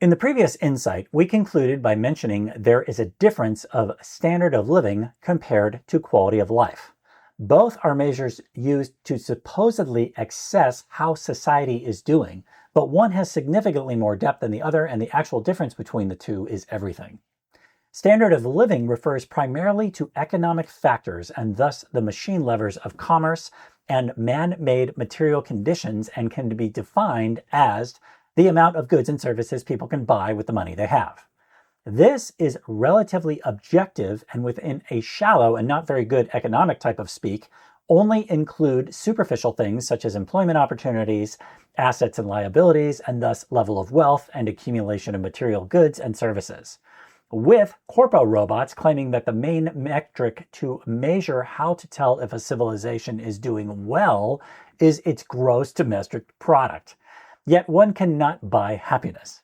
In the previous insight, we concluded by mentioning there is a difference of standard of living compared to quality of life. Both are measures used to supposedly assess how society is doing, but one has significantly more depth than the other, and the actual difference between the two is everything. Standard of living refers primarily to economic factors and thus the machine levers of commerce and man-made material conditions, and can be defined as the amount of goods and services people can buy with the money they have. This is relatively objective and within a shallow and not very good economic type of speak, only include superficial things such as employment opportunities, assets and liabilities, and thus level of wealth and accumulation of material goods and services. With corpo robots claiming that the main metric to measure how to tell if a civilization is doing well is its gross domestic product. Yet one cannot buy happiness.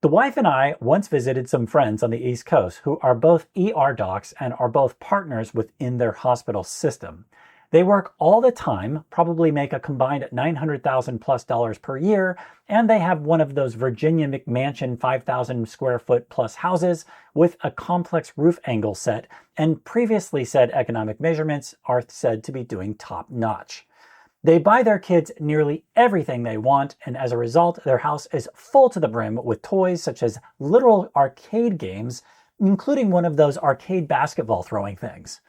The wife and I once visited some friends on the East Coast who are both ER docs and are both partners within their hospital system. They work all the time, probably make a combined $900,000+ per year, and they have one of those Virginia McMansion 5,000 square foot plus houses with a complex roof angle set, and previously said economic measurements are said to be doing top notch. They buy their kids nearly everything they want, and as a result, their house is full to the brim with toys such as literal arcade games, including one of those arcade basketball throwing things.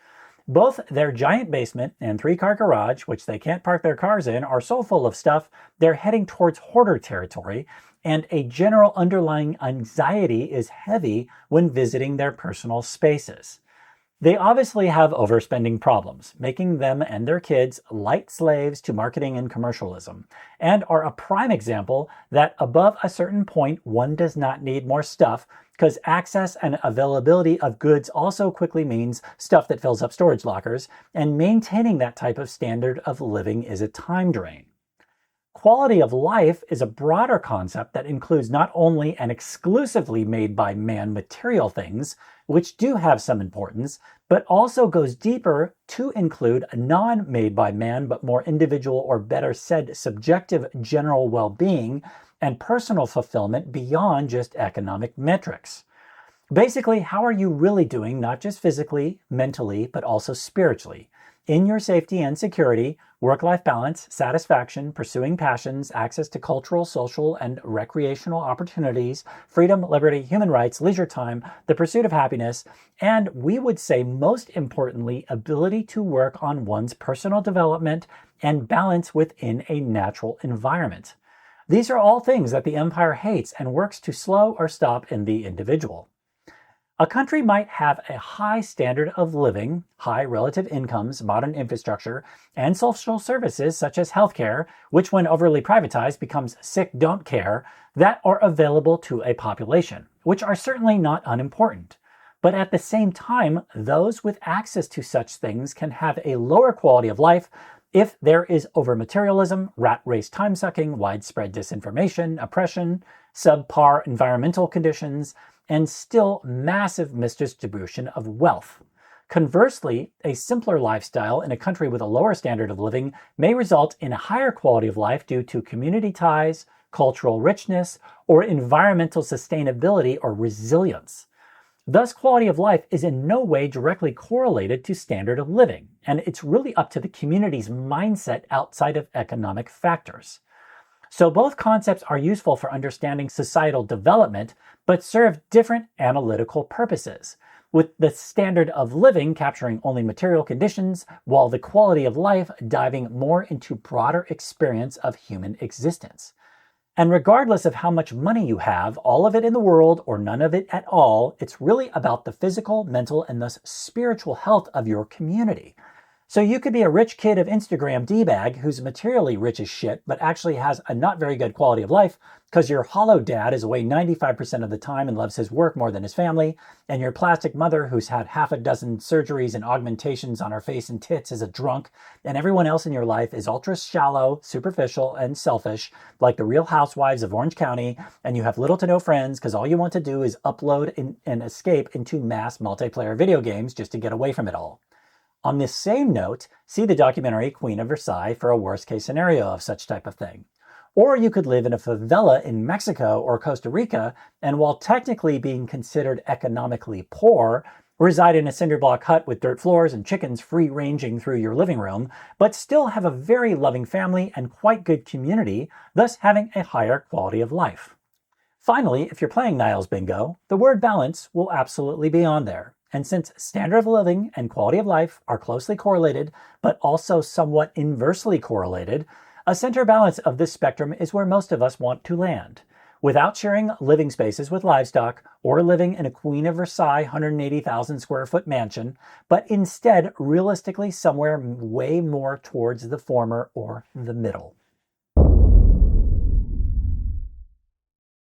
Both their giant basement and 3-car garage, which they can't park their cars in, are so full of stuff, they're heading towards hoarder territory, and a general underlying anxiety is heavy when visiting their personal spaces. They obviously have overspending problems, making them and their kids light slaves to marketing and commercialism, and are a prime example that above a certain point, one does not need more stuff, because access and availability of goods also quickly means stuff that fills up storage lockers, and maintaining that type of standard of living is a time drain. Quality of life is a broader concept that includes not only and exclusively made by man material things, which do have some importance, but also goes deeper to include non-made by man but more individual, or better said, subjective general well-being and personal fulfillment beyond just economic metrics. Basically, how are you really doing, not just physically, mentally, but also spiritually? In your safety and security, work-life balance, satisfaction, pursuing passions, access to cultural, social, and recreational opportunities, freedom, liberty, human rights, leisure time, the pursuit of happiness, and we would say most importantly, ability to work on one's personal development and balance within a natural environment. These are all things that the empire hates and works to slow or stop in the individual. A country might have a high standard of living, high relative incomes, modern infrastructure, and social services such as healthcare, which when overly privatized becomes sick don't care, that are available to a population, which are certainly not unimportant. But at the same time, those with access to such things can have a lower quality of life if there is over-materialism, rat race time-sucking, widespread disinformation, oppression, subpar environmental conditions, and still massive misdistribution of wealth. Conversely, a simpler lifestyle in a country with a lower standard of living may result in a higher quality of life due to community ties, cultural richness, or environmental sustainability or resilience. Thus, quality of life is in no way directly correlated to standard of living, and it's really up to the community's mindset outside of economic factors. So both concepts are useful for understanding societal development, but serve different analytical purposes, with the standard of living capturing only material conditions, while the quality of life diving more into broader experience of human existence. And regardless of how much money you have, all of it in the world or none of it at all, it's really about the physical, mental, and thus spiritual health of your community. So you could be a rich kid of Instagram D-bag who's materially rich as shit, but actually has a not very good quality of life because your hollow dad is away 95% of the time and loves his work more than his family, and your plastic mother who's had half a dozen surgeries and augmentations on her face and tits is a drunk, and everyone else in your life is ultra shallow, superficial, and selfish, like the Real Housewives of Orange County, and you have little to no friends because all you want to do is upload and escape into mass multiplayer video games just to get away from it all. On this same note, see the documentary Queen of Versailles for a worst-case scenario of such type of thing. Or you could live in a favela in Mexico or Costa Rica, and while technically being considered economically poor, reside in a cinder block hut with dirt floors and chickens free-ranging through your living room, but still have a very loving family and quite good community, thus having a higher quality of life. Finally, if you're playing Niles Bingo, the word balance will absolutely be on there. And since standard of living and quality of life are closely correlated, but also somewhat inversely correlated, a center balance of this spectrum is where most of us want to land. Without sharing living spaces with livestock or living in a Queen of Versailles 180,000 square foot mansion, but instead realistically somewhere way more towards the former or the middle.